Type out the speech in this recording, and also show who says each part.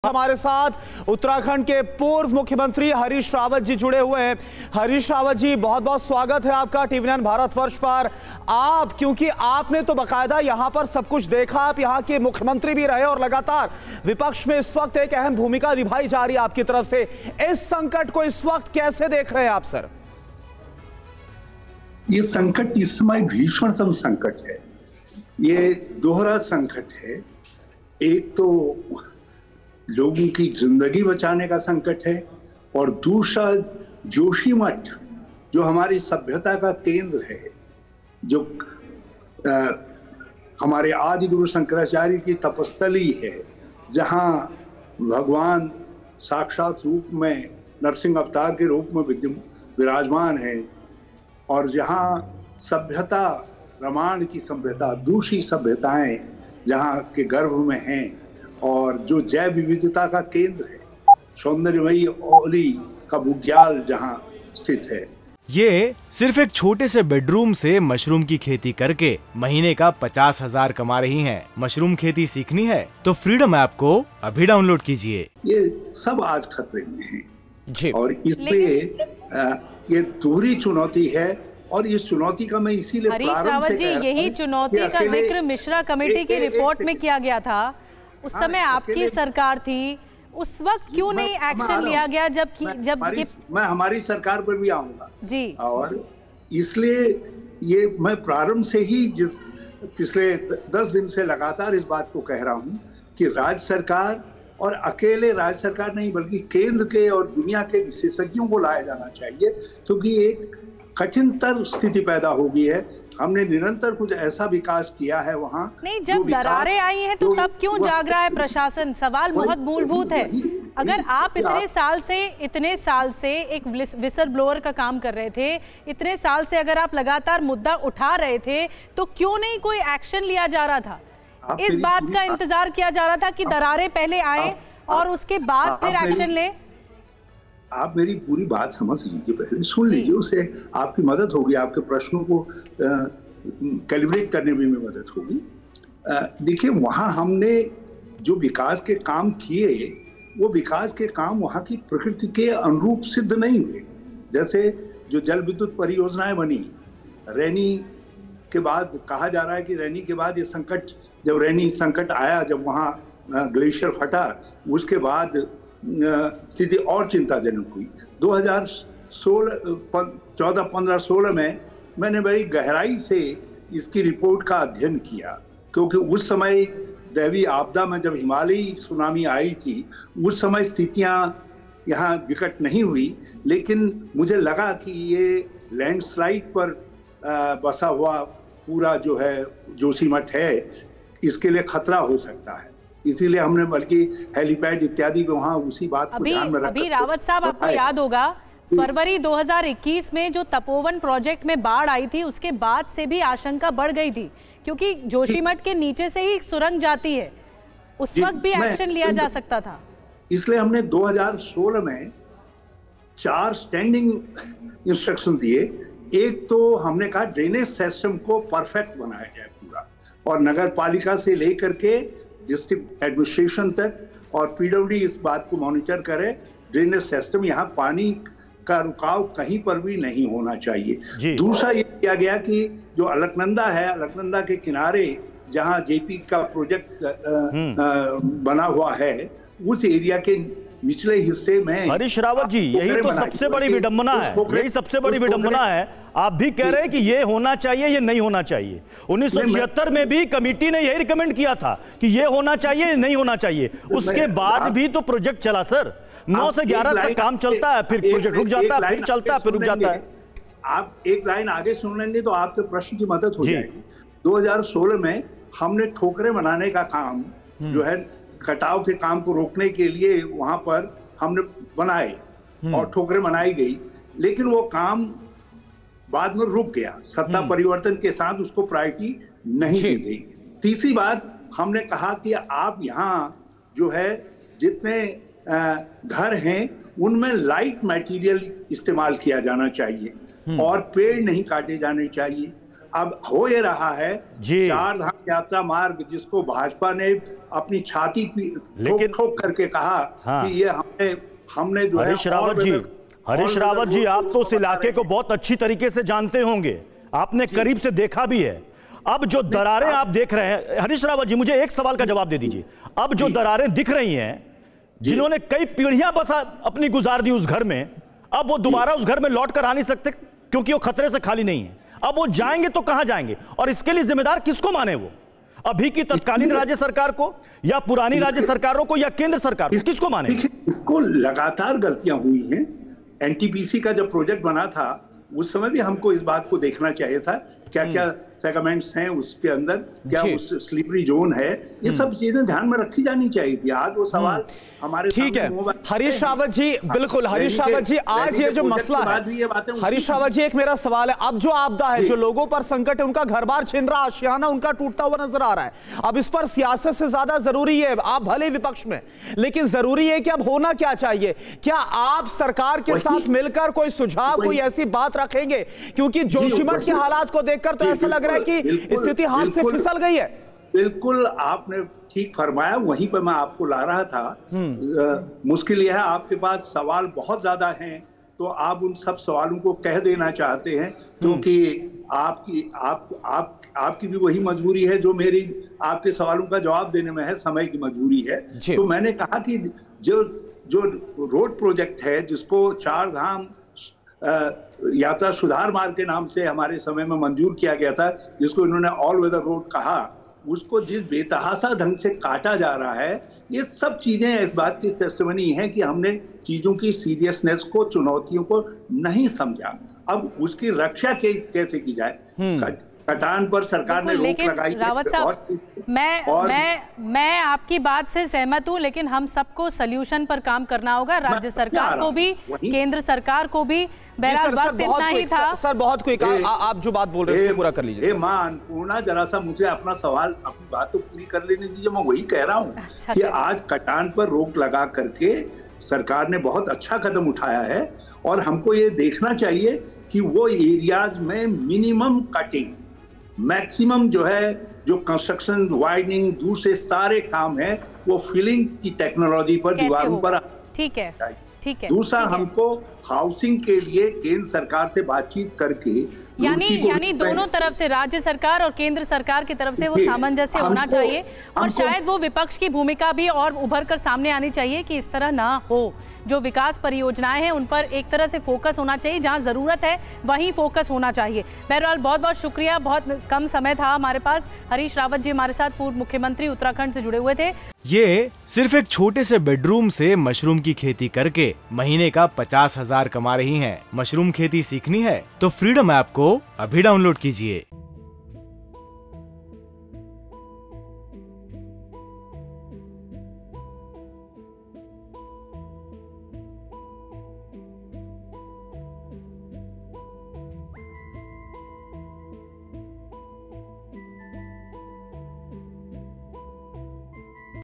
Speaker 1: हमारे साथ उत्तराखंड के पूर्व मुख्यमंत्री हरीश रावत जी जुड़े हुए हैं। हरीश रावत जी, बहुत बहुत स्वागत है आपका TVNine भारतवर्ष पर। क्योंकि आपने तो बकायदा यहां पर सब कुछ देखा, आप यहां के मुख्यमंत्री भी रहे और लगातार विपक्ष में इस वक्त एक अहम भूमिका निभाई जा रही है आपकी तरफ से। इस संकट को इस वक्त कैसे देख रहे हैं आप सर?
Speaker 2: ये संकट इस समय भीषणतम संकट है। ये दोहरा संकट है। एक तो लोगों की जिंदगी बचाने का संकट है और दूसरा जोशीमठ जो हमारी सभ्यता का केंद्र है, जो हमारे आदि गुरु शंकराचार्य की तपस्थली है, जहाँ भगवान साक्षात रूप में नरसिंह अवतार के रूप में विराजमान है और जहाँ सभ्यता, रामायण की सभ्यता, दूसरी सभ्यताएं जहाँ के गर्भ में हैं और जो जैव विविधता का केंद्र है, सौंदर्यमयी ओली का बुग्याल जहाँ स्थित है।
Speaker 3: ये सिर्फ एक छोटे से बेडरूम से मशरूम की खेती करके महीने का 50,000 कमा रही हैं। मशरूम खेती सीखनी है तो फ्रीडम ऐप को अभी डाउनलोड कीजिए।
Speaker 2: ये सब आज खतरे में है
Speaker 1: जी।
Speaker 2: और इसलिए ये दोहरी चुनौती है और इस चुनौती का मैं इसीलिए
Speaker 4: हरीश रावत जी, यही चुनौती का जिक्र मिश्रा कमेटी की रिपोर्ट में किया गया था। उस समय आपकी सरकार थी, उस वक्त क्यों नहीं एक्शन लिया गया? मैं
Speaker 2: हमारी सरकार पर भी आऊंगा
Speaker 4: जी।
Speaker 2: और इसलिए ये मैं प्रारंभ से ही पिछले 10 दिन से लगातार इस बात को कह रहा हूं कि राज्य सरकार और अकेले राज्य सरकार नहीं बल्कि केंद्र के और दुनिया के विशेषज्ञों को लाया जाना चाहिए, क्योंकि एक कठिनतर स्थिति पैदा हो गई है। हमने निरंतर कुछ ऐसा विकास किया है वहाँ।
Speaker 4: नहीं, जब दरारें आई हैं तो तब क्यों जाग रहा है प्रशासन? सवाल बहुत मूलभूत है। अगर आप इतने साल से एक विसल ब्लोअर का काम कर रहे थे, इतने साल से अगर आप लगातार मुद्दा उठा रहे थे, तो क्यों नहीं कोई एक्शन लिया जा रहा था? इस बात का इंतजार किया जा रहा था कि दरारें पहले आए और उसके बाद फिर एक्शन ले।
Speaker 2: आप मेरी पूरी बात समझ लीजिए, पहले सुन लीजिए, उससे आपकी मदद होगी, आपके प्रश्नों को कैलिब्रेट करने में भी मदद होगी। देखिए, वहाँ हमने जो विकास के काम किए, वो विकास के काम वहाँ की प्रकृति के अनुरूप सिद्ध नहीं हुए। जैसे जो जल विद्युत परियोजनाएं बनी, रैनी के बाद कहा जा रहा है कि रैनी के बाद ये संकट, जब रैनी संकट आया, जब वहाँ ग्लेशियर फटा, उसके बाद स्थिति और चिंताजनक हुई। 2014, 15, 16 में मैंने बड़ी गहराई से इसकी रिपोर्ट का अध्ययन किया, क्योंकि उस समय दैवीय आपदा में जब हिमालयी सुनामी आई थी, उस समय स्थितियां यहाँ विकट नहीं हुई, लेकिन मुझे लगा कि ये लैंडस्लाइड पर बसा हुआ पूरा जो है जोशीमठ है, इसके लिए खतरा हो सकता है। इसीलिए हमने बल्कि हेलीपैड इत्यादि को वहाँ उसी बात को ध्यान में रखा।
Speaker 4: अभी रावत साहब, आपको याद होगा फरवरी 2021 में जो तपोवन प्रोजेक्ट में बाढ़ आई थी, उसके बाद से भी आशंका बढ़ गई थी, क्योंकि जोशीमठ के नीचे से ही सुरंग जाती है। उस वक्त भी एक्शन लिया जा सकता था।
Speaker 2: इसलिए हमने 2016 में 4 स्टैंडिंग इंस्ट्रक्शन दिए। एक तो हमने कहा ड्रेनेज सिस्टम को परफेक्ट बनाया जाए पूरा, और नगर पालिका से लेकर के डिस्ट्रिक्ट एडमिनिस्ट्रेशन तक और PWD इस बात को मॉनिटर करे, ड्रेनेज सिस्टम, यहाँ पानी का रुकाव कहीं पर भी नहीं होना चाहिए। दूसरा ये किया गया कि जो अलकनंदा है, अलकनंदा के किनारे जहाँ JP का प्रोजेक्ट बना हुआ है, उस एरिया के निचले हिस्से में।
Speaker 5: हरीश रावत जी, यही तो सबसे बड़ी विडंबना है, यही सबसे बड़ी विडंबना है। आप भी कह रहे हैं कि ये होना चाहिए, ये नहीं होना चाहिए। 1976 में भी कमेटी ने यही रिकमेंड किया था कि ये होना चाहिए, नहीं होना चाहिए। उसके बाद भी तो प्रोजेक्ट चला सर, 9 से 11 तक काम चलता है, फिर प्रोजेक्ट रुक जाता है, फिर चलता है, फिर रुक जाता है।
Speaker 2: आप एक लाइन आगे सुन लेंगे तो आपके प्रश्न की मदद हो जाएगी। 2016 में हमने ठोकरें बनाने का काम जो है, कटाव के काम को रोकने के लिए वहां पर हमने बनाए और ठोकरें बनाई गई, लेकिन वो काम बाद में रुक गया। सत्ता परिवर्तन के साथ उसको प्रायोरिटी नहीं दी गई। तीसरी बात, हमने कहा कि आप यहाँ जो है जितने घर हैं उनमें लाइट मटेरियल इस्तेमाल किया जाना चाहिए और पेड़ नहीं काटे जाने चाहिए। अब हो ये रहा है
Speaker 5: जी।
Speaker 2: चार धाम यात्रा मार्ग, जिसको भाजपा ने अपनी छाती
Speaker 5: लेकिन
Speaker 2: ठोक करके कहा कि ये हमने जो है
Speaker 5: हरीश रावत जी, आप तो उस इलाके को बहुत अच्छी तरीके से जानते होंगे, आपने करीब से देखा भी है। अब जो दरारें आप देख रहे हैं, हरीश रावत जी मुझे एक सवाल का जवाब दे दीजिए। अब जो दरारें दिख रही हैं, जिन्होंने कई पीढ़ियां बस अपनी गुजार दी उस घर में, अब वो दोबारा उस घर में लौट कर आ नहीं सकते क्योंकि वो खतरे से खाली नहीं है। अब वो जाएंगे तो कहां जाएंगे, और इसके लिए जिम्मेदार किसको माने? वो अभी की तत्कालीन राज्य सरकार को, या पुरानी राज्य सरकारों को, या केंद्र सरकार को? किसको माने?
Speaker 2: इसको लगातार गलतियां हुई हैं। एनटीपीसी का जब प्रोजेक्ट बना था उस समय भी हमको इस बात को देखना चाहिए था, क्या क्या सेगमेंट्स हैं उसके अंदर, क्या उस स्लीपरी जोन है, ये सब चीजें ध्यान में रखी जानी चाहिए थी। आज वो सवाल हमारे
Speaker 1: ठीक है हरीश रावत जी, बिल्कुल हरीश रावत जी, आज ये जो मसला है, हरीश रावत जी एक मेरा सवाल है, अब जो आपदा है, जो लोगों पर संकट है, उनका घर बार छिन रहा, आशियाना उनका टूटता हुआ नजर आ रहा है। अब इस पर सियासत से ज्यादा जरूरी है, आप भले विपक्ष में, लेकिन जरूरी है कि अब होना क्या चाहिए? क्या आप सरकार के साथ मिलकर कोई सुझाव, कोई ऐसी बात रखेंगे? क्योंकि जोशीमठ के हालात को देखकर तो ऐसा लग रहा है कि स्थिति हाथ से फिसल गई है।
Speaker 2: बिल्कुल आपने ठीक फरमाया, वहीं पर मैं आपको ला रहा था। मुश्किल यह है, आपके पास सवाल बहुत ज्यादा हैं, तो आप उन सब सवालों को कह देना चाहते हैं, क्योंकि आपकी भी वही मजबूरी है जो मेरी आपके सवालों का जवाब देने में है, समय की मजबूरी है। तो मैंने कहा कि जो रोड प्रोजेक्ट है, जिसको चार धाम यात्रा सुधार मार्ग के नाम से हमारे समय में मंजूर किया गया था, जिसको इन्होंने ऑल वेदर रोड कहा, उसको जिस बेतहाशा ढंग से काटा जा रहा है, ये सब चीजें इस बात की टेस्टिमनी है कि हमने चीजों की सीरियसनेस को, चुनौतियों को नहीं समझा। अब उसकी रक्षा कैसे की जाए? कटान पर सरकार ने रोक लगाई।
Speaker 4: रावत साहब, मैं आपकी बात से सहमत हूं, लेकिन हम सबको सॉल्यूशन पर काम करना होगा, राज्य सरकार को भी, केंद्र सरकार को भी। बहरहाल वक्त इतना ही था।
Speaker 1: सर बहुत क्विक, आप जो बात बोल रहे हैं उसको पूरा कर लीजिए।
Speaker 2: अन्नपूर्णा, जरा सा मुझे अपना सवाल, अपनी बात तो पूरी कर लेने दीजिए। मैं वही कह रहा हूँ कि आज कटान पर रोक लगा करके सरकार ने बहुत अच्छा कदम उठाया है, और हमको ये देखना चाहिए कि वो एरियाज में मिनिमम कटिंग, मैक्सिमम जो है, जो कंस्ट्रक्शन, वाइडनिंग, दूर से सारे काम है, वो फिलिंग की टेक्नोलॉजी पर, दीवारों पर।
Speaker 4: ठीक है, ठीक है।
Speaker 2: दूसरा, हमको हाउसिंग के लिए केंद्र सरकार से बातचीत करके,
Speaker 4: यानी दोनों तरफ से, राज्य सरकार और केंद्र सरकार की तरफ से वो सामंजस्य होना चाहिए, और शायद वो विपक्ष की भूमिका भी और उभर कर सामने आनी चाहिए कि इस तरह ना हो। जो विकास परियोजनाएं हैं उन पर एक तरह से फोकस होना चाहिए, जहां जरूरत है वहीं फोकस होना चाहिए। बहरहाल बहुत बहुत शुक्रिया, बहुत कम समय था हमारे पास। हरीश रावत जी हमारे साथ, पूर्व मुख्यमंत्री उत्तराखंड से जुड़े हुए थे।
Speaker 3: ये सिर्फ एक छोटे से बेडरूम से मशरूम की खेती करके महीने का 50,000 कमा रही हैं। मशरूम खेती सीखनी है तो फ्रीडम ऐप को अभी डाउनलोड कीजिए।